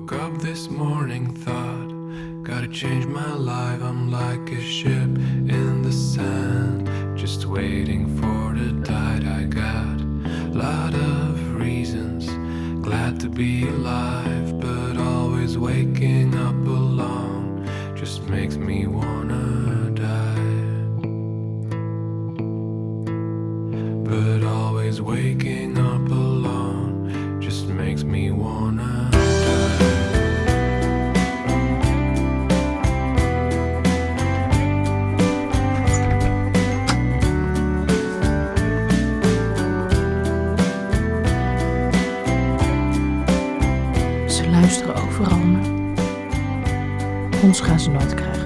woke up this morning, thought, gotta change my life. I'm like a ship in the sand, just waiting for the tide. I got a lot of reasons, glad to be alive, but always waking up alone just makes me wanna die. But always waking up alone just makes me wanna die. Ze luisteren overal naar. Ons gaan ze nooit krijgen.